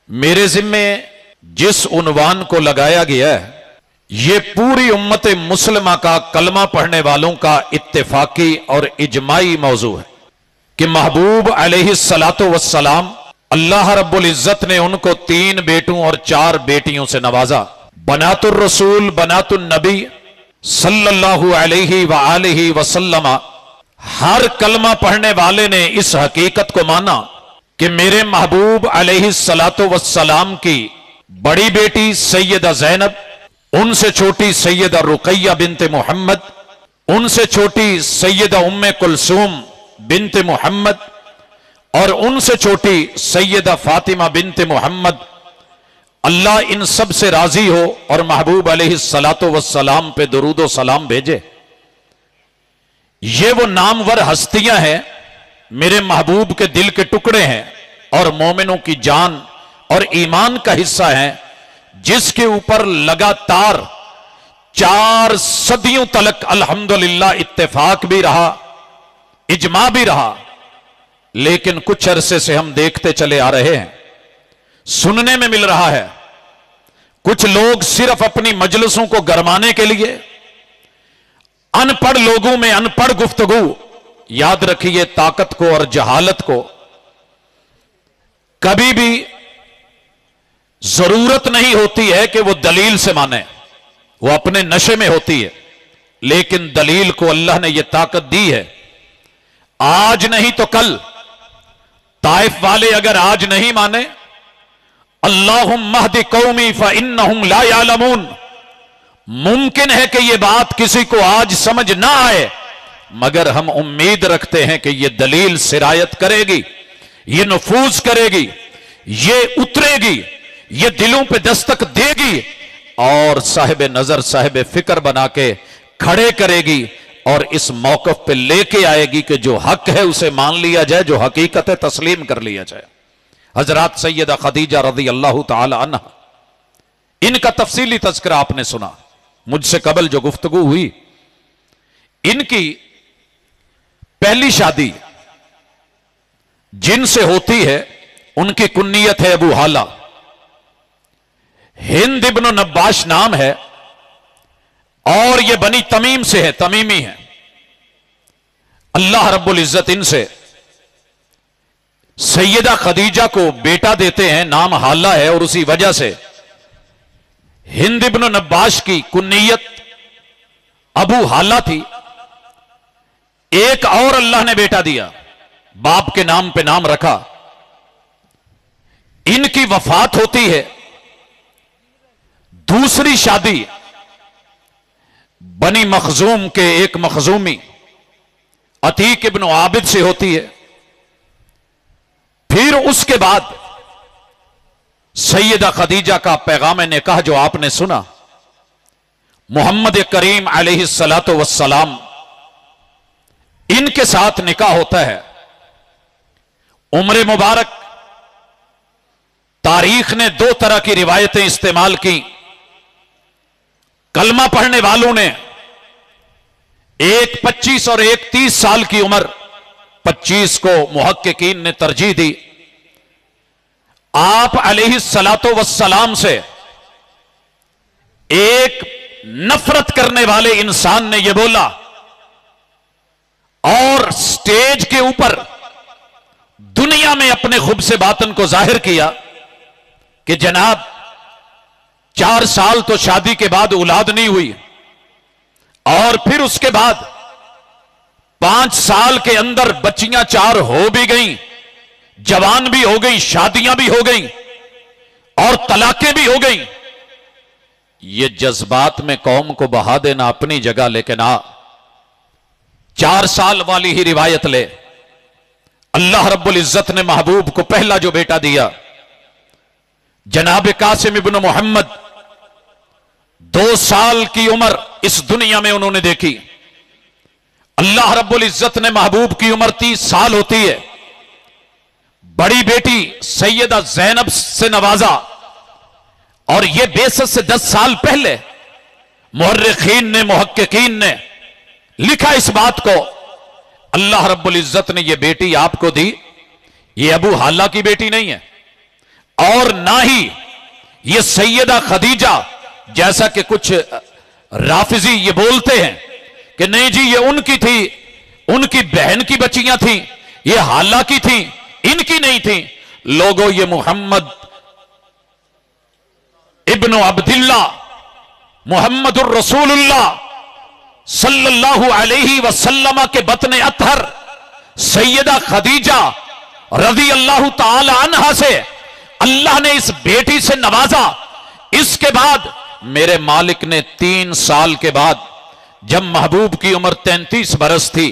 मेरे जिम्मे जिस उन्वान को लगाया गया है, ये पूरी उम्मत मुस्लिमा का कलमा पढ़ने वालों का इत्तेफाकी और इजमाई मौजू है कि महबूब अलैहिस्सलातु वस्सलाम अल्लाह रब्बुल इज्जत ने उनको 3 बेटों और 4 बेटियों से नवाजा। बनातुर रसूल बनातुन नबी सल्लल्लाहु अलैहि व आलिहि वसल्लम। हर कलमा पढ़ने वाले ने इस हकीकत को माना कि मेरे महबूब अलैहिस्सलातु वस्सलाम की बड़ी बेटी सैयदा ज़ैनब, उनसे छोटी सैयदा रुक़ैया बिन्ते मोहम्मद, उनसे छोटी सैयदा उम्मे कुलसूम बिन्ते मोहम्मद और उनसे छोटी सैयदा फातिमा बिन्ते मोहम्मद, अल्लाह इन सब से राजी हो और महबूब अलैहिस्सलातु वस्सलाम पे दुरूदो सलाम भेजे। ये वो नामवर हस्तियां हैं, मेरे महबूब के दिल के टुकड़े हैं और मोमिनों की जान और ईमान का हिस्सा हैं, जिसके ऊपर लगातार 4 सदियों तक अल्हम्दुलिल्लाह इत्तेफाक भी रहा, इजमा भी रहा। लेकिन कुछ अरसे से हम देखते चले आ रहे हैं, सुनने में मिल रहा है, कुछ लोग सिर्फ अपनी मजलिसों को गरमाने के लिए अनपढ़ लोगों में अनपढ़ गुफ्तगू, याद रखिए ताकत को और जहालत को कभी भी जरूरत नहीं होती है कि वो दलील से माने, वो अपने नशे में होती है। लेकिन दलील को अल्लाह ने यह ताकत दी है, आज नहीं तो कल। ताइफ वाले अगर आज नहीं माने, अल्लाहुम्मा हदी कौमी फइन्नहुम ला यालमून, मुमकिन है कि यह बात किसी को आज समझ ना आए, मगर हम उम्मीद रखते हैं कि यह दलील सिरायत करेगी, यह नफूज करेगी, यह उतरेगी, यह दिलों पे दस्तक देगी और साहिब नजर साहिब फिक्र बना के खड़े करेगी और इस मौकफ पे लेके आएगी कि जो हक है उसे मान लिया जाए, जो हकीकत है तस्लीम कर लिया जाए। हजरत सैयदा खदीजा रज़ी अल्लाह ताला अन्हा, इनका तफसीली तज़किरा आपने सुना, मुझसे कबल जो गुफ्तगू हुई। इनकी पहली शादी जिनसे होती है उनकी कुन्नियत है अबू हाला, हिंद इब्न नब्बाश नाम है और यह बनी तमीम से है, तमीमी है। अल्लाह रब्बुल इज्जत इनसे सैयदा खदीजा को बेटा देते हैं, नाम हाला है और उसी वजह से हिंद इब्न नब्बाश की कुन्नियत अबू हाला थी। एक और अल्लाह ने बेटा दिया, बाप के नाम पे नाम रखा। इनकी वफात होती है, दूसरी शादी बनी मखजूम के एक मखजूमी अतीक इब्न आबिद से होती है। फिर उसके बाद सैयदा खदीजा का पैगाम निकाह जो आपने सुना, मोहम्मद करीम अलैहिस्सलातु वस्सलाम इनके साथ निकाह होता है। उम्र मुबारक, तारीख ने 2 तरह की रिवायतें इस्तेमाल की। कलमा पढ़ने वालों ने एक 25 और एक 30 साल की उम्र, 25 को मुहक्किकीन ने तरजीह दी। आप अलैहिस्सलातु वस्सलाम से एक नफरत करने वाले इंसान ने यह बोला और स्टेज के ऊपर दुनिया में अपने खुब से बातन को जाहिर किया कि जनाब 4 साल तो शादी के बाद औलाद नहीं हुई और फिर उसके बाद 5 साल के अंदर बच्चियां 4 हो भी गईं, जवान भी हो गई, शादियां भी हो गईं और तलाकें भी हो गईं। ये जज्बात में कौम को बहा देना अपनी जगह, लेकिन 4 साल वाली ही रिवायत ले। अल्लाह रब्बुल इज्जत ने महबूब को पहला जो बेटा दिया, जनाब कासिम इब्न मोहम्मद, 2 साल की उम्र इस दुनिया में उन्होंने देखी। अल्लाह रब्बुल इज्जत ने महबूब की उम्र 30 साल होती है। बड़ी बेटी सैयदा ज़ैनब से नवाजा और यह बेसत से 10 साल पहले मुहर्रिखीन ने, मुहक्किकीन ने लिखा इस बात को। अल्लाह रब्बुल इज्जत ने यह बेटी आपको दी, यह अबू हाला की बेटी नहीं है। और ना ही ये सैयदा खदीजा, जैसा कि कुछ राफिजी ये बोलते हैं कि नहीं जी ये उनकी थी, उनकी बहन की बच्चियां थी, ये हाला की थी, इनकी नहीं थी। लोगों, ये मोहम्मद इब्न अब्दुल्ला मुहम्मदुर रसूलुल्लाह सल्लल्लाहु अलैहि वसल्लम के बतने अतहर सैयदा खदीजा रज़ी अल्लाह ताला अन्हा से अल्लाह ने इस बेटी से नवाजा। इसके बाद मेरे मालिक ने 3 साल के बाद, जब महबूब की उम्र 33 बरस थी,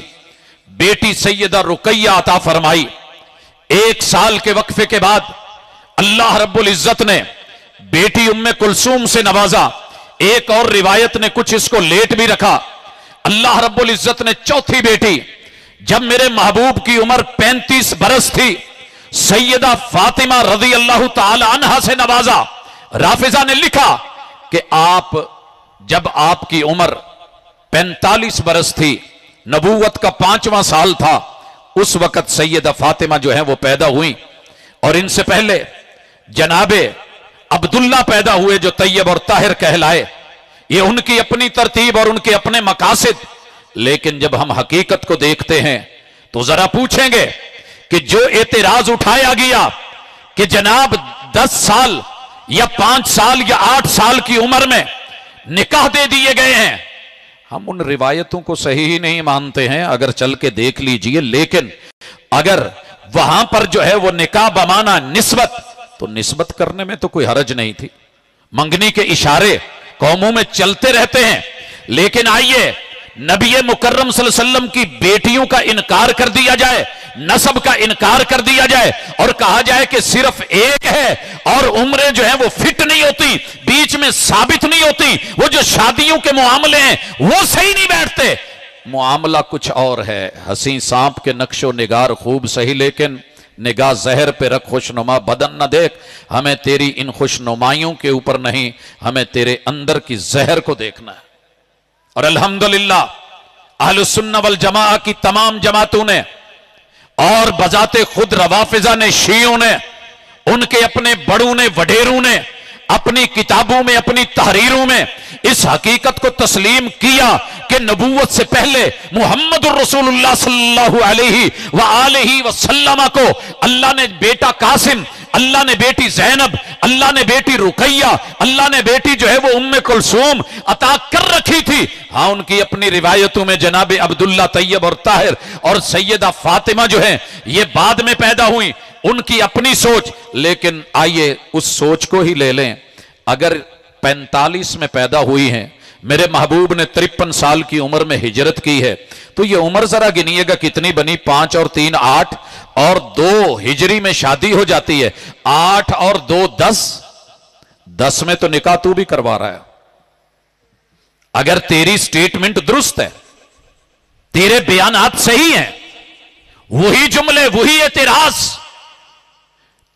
बेटी सैयदा रुकैया अता फरमाई। 1 साल के वक्फे के बाद अल्लाह रब्बुल इज्जत ने बेटी उम्मे कुलसूम से नवाजा। एक और रिवायत ने कुछ इसको लेट भी रखा। अल्लाह रब्बुल इज्जत ने चौथी बेटी, जब मेरे महबूब की उम्र 35 बरस थी, सैयदा फातिमा रज़ी अल्लाह ताला अन्हा से नवाजा। राफिजा ने लिखा कि जब आपकी उम्र 45 बरस थी, नबूवत का 5वां साल था, उस वक्त सैयदा फातिमा जो है वो पैदा हुई। और इनसे पहले जनाबे अब्दुल्ला पैदा हुए जो तैयब और ताहिर कहलाए। ये उनकी अपनी तरतीब और उनके अपने मकासिद। लेकिन जब हम हकीकत को देखते हैं तो जरा पूछेंगे कि जो एतराज उठाया गया कि जनाब 10 साल या 5 साल या 8 साल की उम्र में निकाह दे दिए गए हैं, हम उन रिवायतों को सही ही नहीं मानते हैं। अगर चल के देख लीजिए, लेकिन अगर वहां पर जो है वो निकाह बमाना निस्बत, तो निस्बत करने में तो कोई हरज नहीं थी। मंगनी के इशारे कौमों में चलते रहते हैं। लेकिन आइए, नबी मुकर्रम सल्लल्लाहु अलैहि वसल्लम की बेटियों का इनकार कर दिया जाए, नसब का इनकार कर दिया जाए और कहा जाए कि सिर्फ एक है और उम्रें जो है वो फिट नहीं होती, बीच में साबित नहीं होती, वो जो शादियों के मुआमले हैं वो सही नहीं बैठते। मुआमला कुछ और है। हसी सांप के नक्शो निगार खूब सही, लेकिन निगाह जहर पे रख, खुशनुमा बदन न देख। हमें तेरी इन खुशनुमाइयों के ऊपर नहीं, हमें तेरे अंदर की जहर को देखना है। और अल्हम्दुलिल्लाह अहलुस सुन्नह वल जमाअह की तमाम जमातों ने और बजाते खुद रवाफिजा ने, शियों ने, उनके अपने बड़ों ने, वडेरों ने अपनी किताबों में, अपनी तहरीरों में इस हकीकत को तस्लीम किया कि नबूवत से पहले मुहम्मदुर रसूलुल्लाह सल्लल्लाहु अलैहि वसल्लम को अल्लाह ने बेटा कासिम, अल्लाह ने बेटी ज़ैनब, अल्लाह ने बेटी रुकैया, अल्लाह ने बेटी जो है वो उम्मे कुलसूम अता कर रखी थी। हाँ, उनकी अपनी रिवायतों में जनाबे अब्दुल्ला, तैयब और ताहिर और सैयदा फातिमा जो है ये बाद में पैदा हुई, उनकी अपनी सोच। लेकिन आइए उस सोच को ही ले लें। अगर 45 में पैदा हुई हैं, मेरे महबूब ने 53 साल की उम्र में हिजरत की है, तो ये उम्र जरा गिनिएगा कितनी बनी। 5 और 3 8 और 2 हिजरी में शादी हो जाती है। 8 और 2 10, 10 में तो निकाह तू भी करवा रहा है। अगर तेरी स्टेटमेंट दुरुस्त है, तेरे बयानात सही हैं, वही जुमले, वही एतराज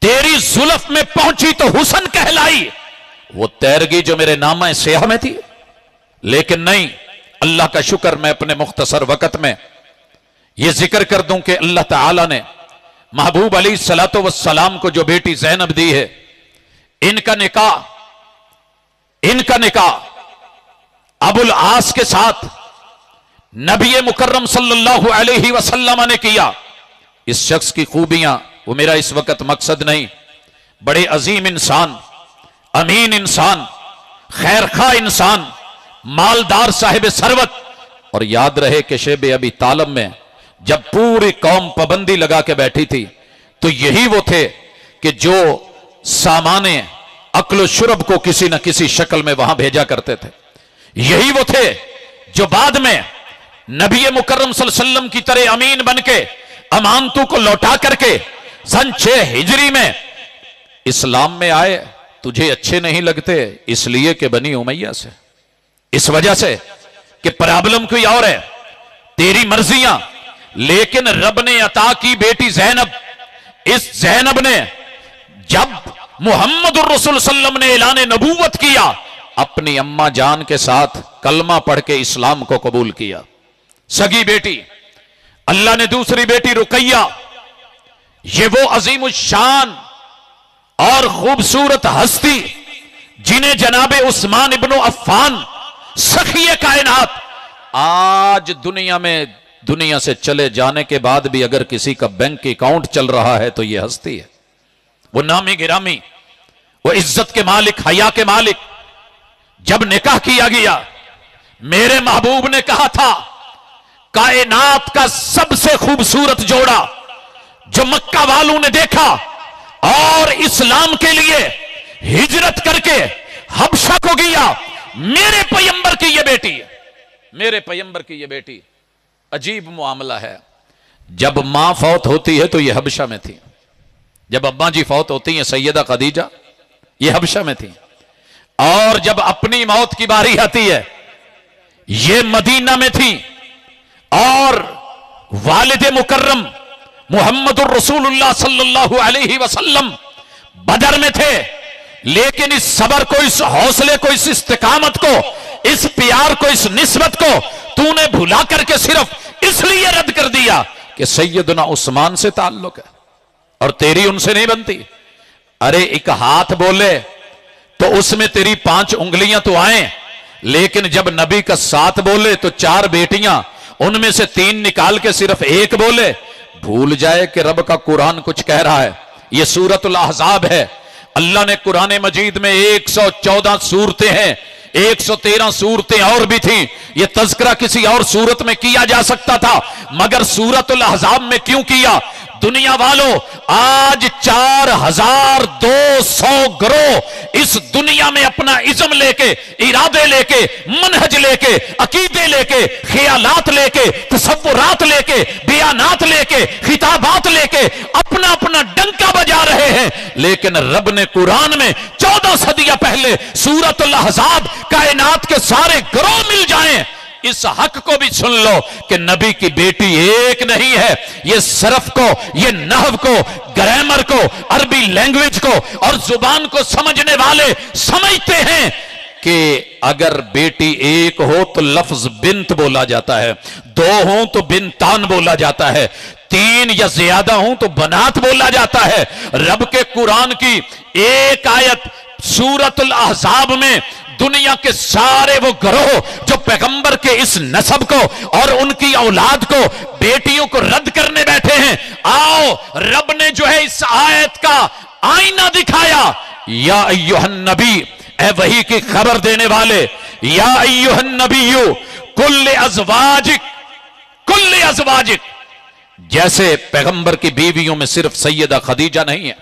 तेरी जुल्फ में पहुंची तो हुसन कहलाई, वो तैरगी जो मेरे नामा सियाह में थी। लेकिन नहीं, अल्लाह का शुक्र, मैं अपने मुख्तसर वक्त में यह जिक्र कर दूं कि अल्लाह ताला ने महबूब अलैहिस्सलातु वस्सलाम को जो बेटी ज़ैनब दी है, इनका निकाह अबुल आस के साथ नबी मुकर्रम सल्लल्लाहु अलैहि वसल्लम ने किया। इस शख्स की खूबियां, वो मेरा इस वक्त मकसद नहीं, बड़े अजीम इंसान, अमीन इंसान, खैरखा इंसान, मालदार साहिब सरवत। और याद रहे कि शेबे अबी तालब में जब पूरी कौम पाबंदी लगा के बैठी थी, तो यही वो थे कि जो सामाने अक्ल शुरब को किसी न किसी शक्ल में वहां भेजा करते थे। यही वो थे जो बाद में नबी मुकर्रम सल्लल्लाहु अलैहि वसल्लम की तरह अमीन बन के अमानतों को लौटा करके सन 6 हिजरी में इस्लाम में आए। तुझे अच्छे नहीं लगते इसलिए कि बनी उमैया से, इस वजह से कि प्रॉब्लम कोई और है, तेरी मर्जियां। लेकिन रब ने अता की बेटी ज़ैनब, इस ज़ैनब ने जब मुहम्मदुर रसूल सल्लल्लाहु अलैहि वसल्लम ने ऐलान नबूवत किया, अपनी अम्मा जान के साथ कलमा पढ़ के इस्लाम को कबूल किया। सगी बेटी, अल्लाह ने दूसरी बेटी रुकैया, ये वो अजीम शान اور خوبصورت ہستی جنہیں جناب عثمان ابن عفان سخی کائنات، آج دنیا سے چلے جانے کے بعد بھی اگر کسی کا بینک اکاؤنٹ چل رہا ہے تو یہ ہستی ہے، وہ نامی گرامی، وہ عزت کے مالک، حیا کے مالک۔ جب نکاح کیا گیا، میرے محبوب نے کہا تھا کائنات کا سب سے خوبصورت جوڑا جو مکہ والوں نے دیکھا اور اسلام کے لیے ہجرت کر کے حبشہ کو گیا، میرے پیغمبر کی یہ بیٹی ہے، میرے پیغمبر کی یہ بیٹی۔ عجیب معاملہ ہے، جب ماں فوت ہوتی ہے تو یہ حبشہ میں تھی، جب ابا جی فوت ہوتی ہیں سیدہ خدیجہ یہ حبشہ میں تھی، اور جب اپنی موت کی باری آتی ہے یہ مدینہ میں تھی، اور والد مکرم محمد الرسول اللہ صلی اللہ علیہ وسلم بدر میں تھے، لیکن اس صبر کو، اس حوصلے کو، اس استقامت کو، اس پیار کو، اس نسبت کو تو نے بھلا کر کے صرف اس لیے رد کر دیا کہ سیدنا عثمان سے تعلق ہے اور تیری ان سے نہیں بنتی۔ ارے ایک ہاتھ بولے تو اس میں تیری 5 انگلیاں تو آئیں، لیکن جب نبی کا 7 بولے تو 4 بیٹیاں، ان میں سے 3 نکال کے صرف 1 بولے، بھول جائے کہ رب کا قرآن کچھ کہہ رہا ہے۔ یہ سورۃ الاحزاب ہے، اللہ نے قرآن مجید میں 114 سورتیں ہیں، 113 صورتیں اور بھی تھیں، یہ تذکرہ کسی اور صورت میں کیا جا سکتا تھا، مگر سورۃ الاحزاب میں کیوں کیا؟ دنیا والوں، آج 4200 گروہ اس دنیا میں اپنا ازم لے کے، ارادے لے کے، منہج لے کے، عقیدے لے کے، خیالات لے کے، تصورات لے کے، بیانات لے کے، خطابات لے کے اپنا اپنا ڈنکا بجا رہے ہیں، لیکن رب نے قرآن میں 14 صدیاں پہلے سورۃ الاحزاب کائنات کے سارے گروہ مل جائیں، اس حق کو بھی سن لو کہ نبی کی بیٹی ایک نہیں ہے۔ یہ صرف کو، یہ نحو کو، گرامر کو، عربی لینگویج کو اور زبان کو سمجھنے والے سمجھتے ہیں کہ اگر بیٹی ایک ہو تو لفظ بنت بولا جاتا ہے، 2 ہوں تو بنتان بولا جاتا ہے، 3 یا زیادہ ہوں تو بنات بولا جاتا ہے۔ رب کے قرآن کی ایک آیت سورۃ الاحزاب میں دنیا کے سارے وہ گروہ جو پیغمبر کے اس نسب کو اور ان کی اولاد کو، بیٹیوں کو رد کرنے بیٹھے ہیں، آؤ رب نے جو ہے اس آیت کا آئینہ دکھایا۔ یا ایھا النبی، اے وحی کی خبر دینے والے، یا ایھا النبی کل ازواجک، جیسے پیغمبر کی بیویوں میں صرف سیدہ خدیجہ نہیں ہے،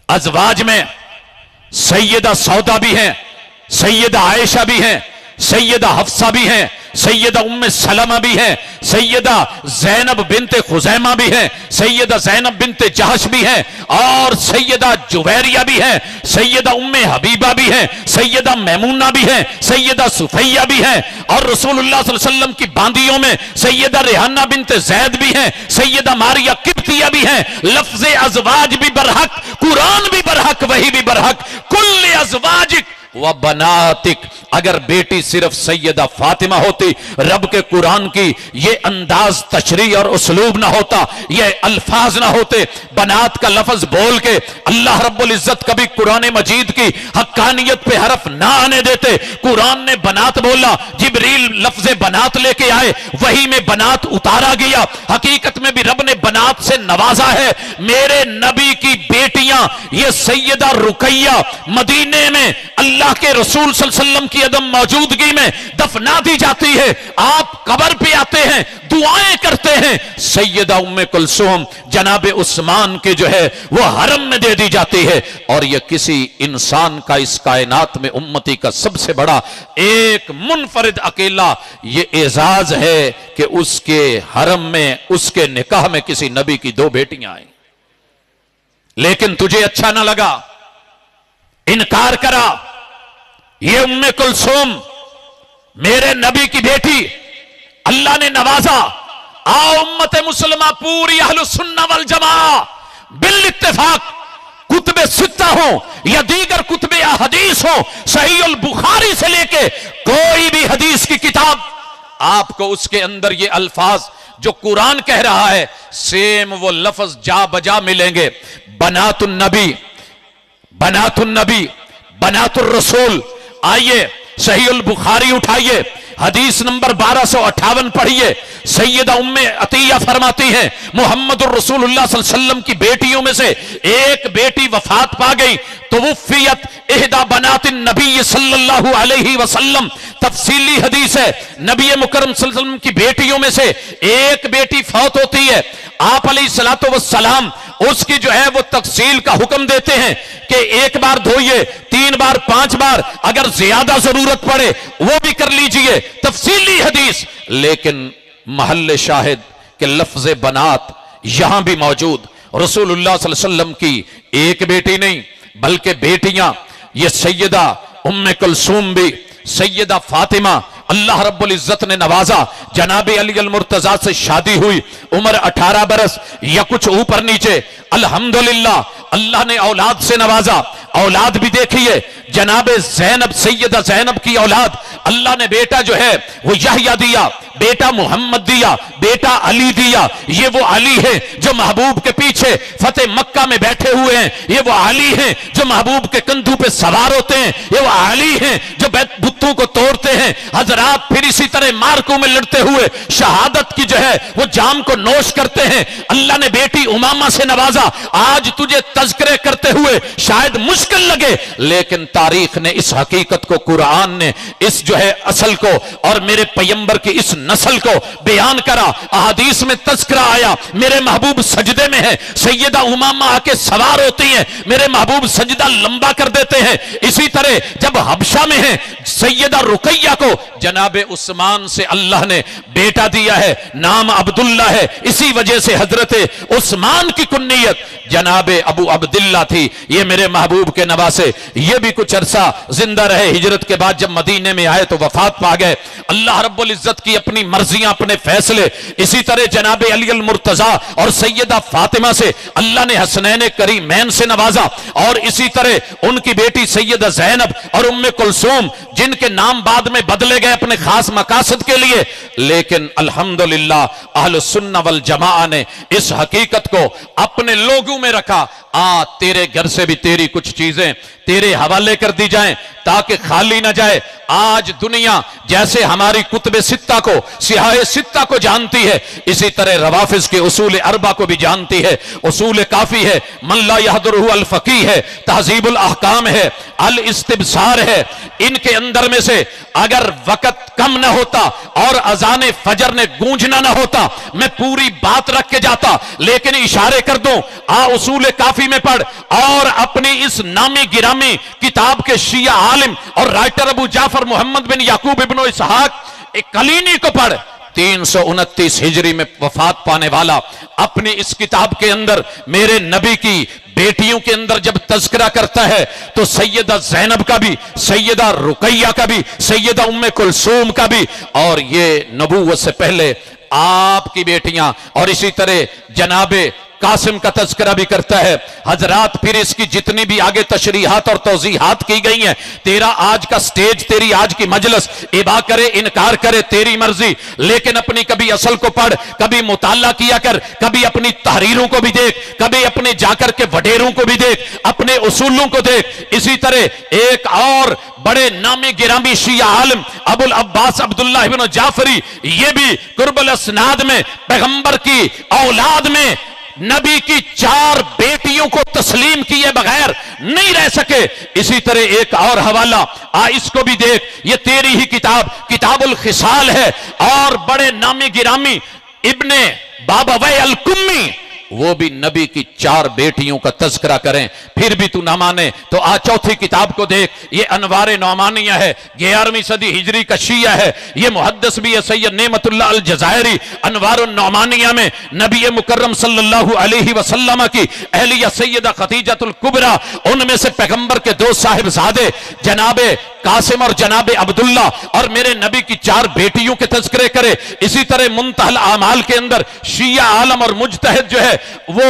ازواج میں سیدہ سودا بھی ہیں، سیدہ عائشہ بھی ہیں، سیدہ حفصہ بھی ہیں، سیدہ ام سلمہ بھی ہیں، سیدہ زینب بنت خزیمہ بھی ہیں، سیدہ زینب بنت جہش بھی ہیں، اور سیدہ جویریہ بھی ہیں، سیدہ ام حبیبہ بھی ہیں، سیدہ میمونہ بھی ہیں، سیدہ صفیہ بھی ہیں، اور رسول اللہ صلی اللہ علیہ وسلم کی باندیوں میں سیدہ ریحانہ بنت زید بھی ہیں، سیدہ ماریہ قبطیہ بھی ہیں۔ لفظ ازواج بھی برحق، قرآن بھی برحق، وحی بھی برحق۔ کل ازواجک وبناتک، اگر بیٹی صرف سیدہ فاطمہ ہوتی، رب کے قرآن کی یہ انداز تشریح اور اسلوب نہ ہوتا، یہ الفاظ نہ ہوتے، بنات کا لفظ بول کے اللہ رب العزت کبھی قرآن مجید کی حقانیت پہ حرف نہ آنے دیتے۔ قرآن نے بنات بولا، جبریل لفظ بنات لے کے آئے، وحی میں بنات اتارا گیا، حقیقت میں بھی رب نے بنات سے نوازا ہے۔ میرے نبی کی بیٹیاں، یہ سیدہ رقیہ مدینے میں اللہ کے رسول صلی اللہ علیہ وسلم کی عدم موجودگی میں دفنا دی جاتی ہے، آپ قبر پہ آتے ہیں، دعائیں کرتے ہیں، سیدہ ام کلثوم جناب عثمان کے جو ہے وہ حرم میں دے دی جاتی ہے۔ اور یہ کسی انسان کا اس کائنات میں امتی کا سب سے بڑا ایک منفرد اکیلا یہ اعزاز ہے کہ اس کے حرم میں، اس کے نکاح میں کسی نبی کی 2 بیٹیاں آئیں، لیکن تجھے اچھا نہ لگا، انکار کرا۔ یہ ام کلثوم میرے نبی کی بیٹی، اللہ نے نوازا۔ آؤ امت مسلمہ پوری اہل السنہ والجماعہ بالاتفاق، کتب 6 ہوں یا دیگر کتب احادیث ہوں، صحیح البخاری سے لے کے کوئی بھی حدیث کی کتاب، آپ کو اس کے اندر یہ الفاظ جو قرآن کہہ رہا ہے سیم وہ لفظ جا بجا ملیں گے۔ بنات النبی बनातुन नबी, बनातुर रसूल। आइए सही उल बुखारी उठाइए, हदीस नंबर 1258 पढ़िए। सैयदा उम्मे अतिया फरमाती हैं मुहम्मदुर रसूलुल्लाह सल्लल्लाहु अलैहि वसल्लम की बेटियों में से एक बेटी वफात पा गई तो वुफ़ियत इहदा बनातिन नबी सल्लल्लाहु अलैहि वसल्लम। तफसीली हदीस है, नबी मुकर्रम सल्लल्लाहु अलैहि वसल्लम की बेटियों में से एक बेटी फौत होती है, आप अलैहिस्सलातु वस्सलाम उसकी जो है वो तफसील का हुक्म देते हैं कि एक बार धोइए, 3 बार, 5 बार, अगर ज्यादा जरूरत पड़े वो भी कर लीजिए। तफसीली हदीस, लेकिन महल्ले शाहिद के लफ्ज बनात यहां भी मौजूद। रसूलुल्लाह सल्लल्लाहु अलैहि वसल्लम की एक बेटी नहीं बल्कि बेटियां, ये सैयदा उम्मे कुलसूम भी, सैयदा फातिमा, अल्लाह रब्बुल इज्जत ने नवाजा, जनाबे अली अल मुर्तजा से शादी हुई, उम्र 18 बरस या कुछ ऊपर नीचे, अल्हम्दुलिल्लाह अल्लाह ने औलाद से नवाजा। औलाद भी देखिए, जनाबे ज़ैनब, सैयदा ज़ैनब की औलाद, अल्लाह ने बेटा जो है वो यहया दिया, बेटा मोहम्मद दिया, बेटा अली दिया। ये वो अली है जो महबूब के पीछे फतेह मक्का में बैठे हुए हैं, ये वो अली हैं जो महबूब के कंधों पे सवार होते हैं, ये वो अली हैं जो बुतों को तोड़ते हैं हजरात, फिर इसी तरह मार्कों में लड़ते हुए शहादत की जो है वो जाम को नोश करते हैं। अल्लाह ने बेटी उमामा से नवाजा। आज तुझे तज़किरे करते हुए शायद मुश्किल लगे, लेकिन तारीख ने इस हकीकत को, कुरान ने इस जो है असल को और मेरे पैगंबर की इस नस्ल को बयान करा। अहादीस में तज़किरा आया, मेरे महबूब सजदे में है, सैयदा उमामा आके सवार होती है, मेरे महबूब सजदा लंबा कर देते हैं। इसी तरह जब हबशा में है, सैयदा रुकैया को जनाबे उस्मान से अल्लाह ने बेटा दिया है, नाम अब्दुल्ला है, इसी वजह से हजरत उस्मान की कुन्नियत जनाबे अबू अब्दुल्ला थी। ये मेरे महबूब के नवासे, ये भी कुछ अरसा जिंदा रहे, हिजरत के बाद जब मदीने में आए तो वफात पा गए। अल्लाह रब्बुल इज्जत की अपनी मर्जियां, अपने फैसले। इसी तरह जनाबे अली अल मुर्तजा और सैयदा फातिमा से अल्लाह ने हसनैन करीमैन से नवाजा, और इसी तरह उनकी बेटी सैयदा ज़ैनब और उम्मे कुलसूम, जिनके नाम बाद में बदले गए अपने खास मकासद के लिए। लेकिन अल्हम्दुलिल्लाह अहले सुन्नह वल जमाअह ने इस हकीकत को अपने लोगों में रखा। तेरे घर से भी तेरी कुछ चीजें तेरे हवाले कर दी जाएं ताकि खाली ना जाए। आज दुनिया जैसे हमारी कुतुब सित्ता को, सिहाए सित्ता को जानती है, इसी तरह रवाफिज के उसूल अरबा को भी जानती है। उसूल काफी है, मन ला यहदुरहु अल फकीह है, तहजीबुल अहकाम है, अल इस्तिबसार है। इनके अंदर में से अगर वक्त कम न होता और अजान फजर ने गूंजना न होता, मैं पूरी बात रख के जाता, लेकिन इशारे कर दूं, उसूल काफी में पढ़ और अपनी इस नामी गिरामी किताब के शिया आलिम और राइटर अबू जाफर मोहम्मद बिन याकूब इब्न इसहाक कलीनी को पढ़। 329 हिजरी में वफात पाने वाला अपनी इस किताब के अंदर मेरे नबी की बेटियों के अंदर जब तज़किरा करता है तो सैयदा ज़ैनब का भी, सैयदा रुकैया का भी, सैयदा उम्मे कुलसूम का भी, और ये नबूवत से पहले आपकी बेटियां, और इसी तरह जनाबे कासिम का तज़किरा भी करता है। हजरात फिर इसकी जितनी भी आगे तशरीहात और तौज़ीहात की गई हैं, तेरा आज का स्टेज, तेरी आज की मजलिस इबा करे इनकार करे तेरी मर्जी, लेकिन अपनी कभी असल को पढ़, कभी मुताला किया कर, कभी अपनी तहरीरों को भी देख, कभी अपने जाकर के वडेरों को भी देख, अपने उसूलों को देख। इसी तरह एक और बड़े नामी गिरामी शिया आलिम अबुल अब्बास अब्दुल्लाह इब्न जाफरी, ये भी कुर्बल असनाद में पैगंबर की औलाद में नबी की 4 बेटियों को तस्लीम किए बगैर नहीं रह सके। इसी तरह एक और हवाला इसको भी देख, ये तेरी ही किताब किताबुल खिसाल है, और बड़े नामी गिरामी इब्ने बाबा अल कुम्मी, वो भी नबी की 4 बेटियों का तज़किरा करें, फिर भी तू ना माने तो चौथी किताब को देख, ये अनवारे नौमानिया है, 11वीं सदी हिजरी का शिया है, ये मुहद्दिस भी है सैयद नेमतुल्लाह अल जज़ायरी, अनवारुन नौमानिया में नबी मुकर्रम सल्लल्लाहु अलैहि वसल्लम की अहलिया सैयदा खदीजतुल कुबरा, उनमें से पैगंबर के 2 साहिबजादे जनाबे कासिम और जनाबे अब्दुल्ला और मेरे नबी की 4 बेटियों के तज़किरे करे। इसी तरह मुंतहल आमाल के अंदर शिया आलम और मुजतहिद जो है वो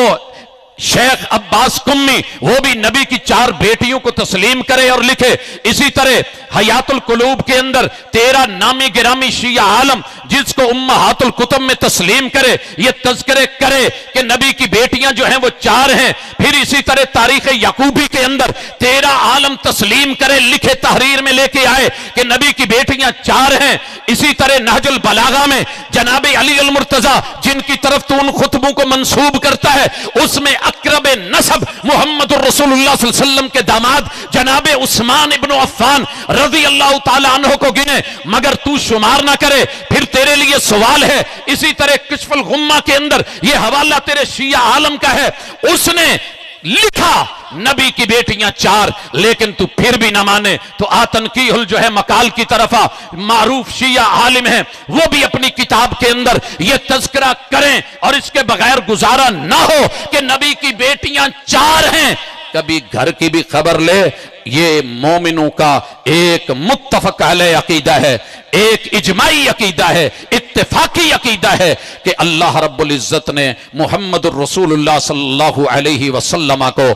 शेख अब्बास कुम्मी, वो भी नबी की 4 बेटियों को तस्लीम करे और लिखे। इसी तरह हयातुल कुलूब के अंदर तेरा नामी गिरामी शिया आलम जिसको उम्महातुल कुतुब में तस्लीम करे, ये तज़किरे करे कि नबी की बेटियां जो हैं वो 4 हैं। फिर इसी तरह तारीख याकूबी के अंदर तेरा आलम तस्लीम करे, लिखे तहरीर में लेके आए कि नबी की बेटियां 4 हैं। इसी तरह नहजुल बलागा में जनाब अली अल मुर्तजा जिनकी तरफ तू उन खुतबों को मंसूब करता है, उसमें अक़रब नसब मुहम्मदुर रसूलुल्लाह सल्लल्लाहु अलैहि वसल्लम के दामाद जनाब उस्मान इब्न अफ़्फ़ान रज़ी अल्लाह ताला अन्हु को गिने, मगर तू शुमार ना करे। फिर तेरे लिए सवाल है, इसी तरह कश्फुल गुम्मा के अंदर यह हवाला तेरे शिया आलम का है, उसने लिखा नबी की बेटियां 4, लेकिन तू फिर भी ना माने तो आतनकीहुल जो है मकाल की तरफा मारूफ शिया आलिम है, वो भी अपनी किताब के अंदर ये तज़किरा करें और इसके बगैर गुजारा ना हो कि नबी की बेटियां 4 हैं। कभी घर की भी खबर ले, ये मोमिनों का एक मुत्तफ़क़ अलैह अकीदा है, एक इजमाई अकीदा है, इत्तेफाकी अकीदा है कि अल्लाह रब्बुल इज़्ज़त ने मुहम्मदुर रसूलुल्लाह सल्लल्लाहु अलैहि वसल्लम को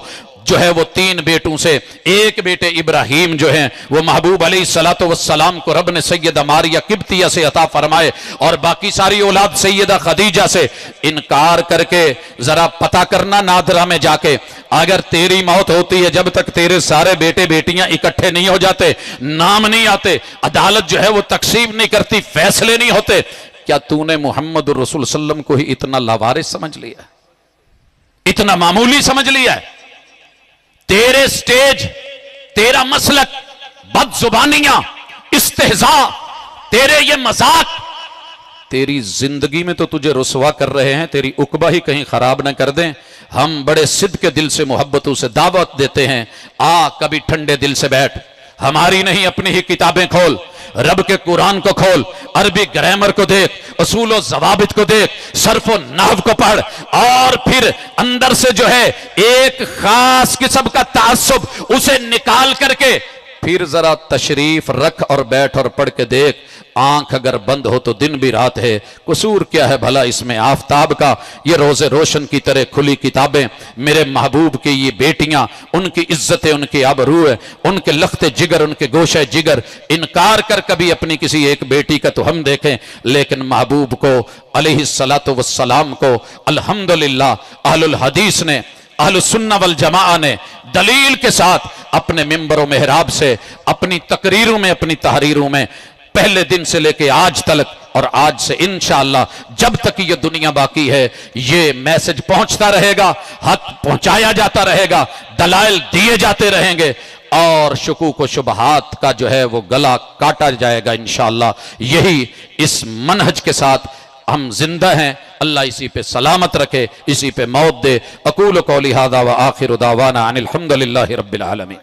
जो है वो 3 बेटों से, एक बेटे इब्राहिम जो हैं वो महबूब अलैहिस्सलातु वस्सलाम को रब ने सैयदा मारिया किब्तिया से अता फरमाए और बाकी सारी औलाद सैयदा खदीजा से। इनकार करके जरा पता करना नादरा में जाके, अगर तेरी मौत होती है जब तक तेरे सारे बेटे बेटियां इकट्ठे नहीं हो जाते, नाम नहीं आते, अदालत जो है वो तकसीम नहीं करती, फैसले नहीं होते, क्या तूने मोहम्मद रसूल सल्लम को ही इतना लावारिस समझ लिया, इतना मामूली समझ लिया है? तेरे स्टेज, तेरा मसलक, बदजुबानियां, इस्तेहजा, तेरे ये मजाक तेरी जिंदगी में तो तुझे रुसवा कर रहे हैं, तेरी उकबा ही कहीं खराब न कर दें। हम बड़े सिद्ध के दिल से मोहब्बतों से दावत देते हैं, आ कभी ठंडे दिल से बैठ, हमारी नहीं अपनी ही किताबें खोल, रब के कुरान को खोल, अरबी ग्रामर को देख, उसूल और ज़वाबित को देख, सर्फ और नहव को पढ़, और फिर अंदर से जो है एक खास किस्म का तासुब उसे निकाल करके फिर जरा तशरीफ रख और बैठ और पढ़ के देख। आंख अगर बंद हो तो दिन भी रात है, कसूर क्या है भला इसमें आफताब का? ये रोजे रोशन की तरह खुली किताबें, मेरे महबूब की ये बेटियां, उनकी इज्जतें, उनकी आबरू है, उनके लख्ते जिगर, उनके गोशे जिगर। इनकार कर कभी अपनी किसी एक बेटी का तो हम देखें, लेकिन महबूब को अलैहिस्सलातु वस्सलाम को अल्हम्दुलिल्लाह अहलुल हदीस ने, अहलुस सुन्ना वल जमाआ ने दलील के साथ अपने मिंबर व मेहराब से, अपनी तकरीरों में, अपनी तहरीरों में पहले दिन से लेके आज तक और आज से इंशाअल्लाह जब तक ये दुनिया बाकी है ये मैसेज पहुंचता रहेगा, हक पहुंचाया जाता रहेगा, दलाइल दिए जाते रहेंगे और शुकूक व शुबहात का जो है वो गला काटा जाएगा इंशाअल्लाह। यही इस मनहज के साथ हम जिंदा हैं। अल्लाह इसी पे सलामत रखे, इसी पे मौत दे। अकूल कौली हादा व आखिर दावाना अनिल हम्दुलिल्लाहि रब्बिल आलमीन।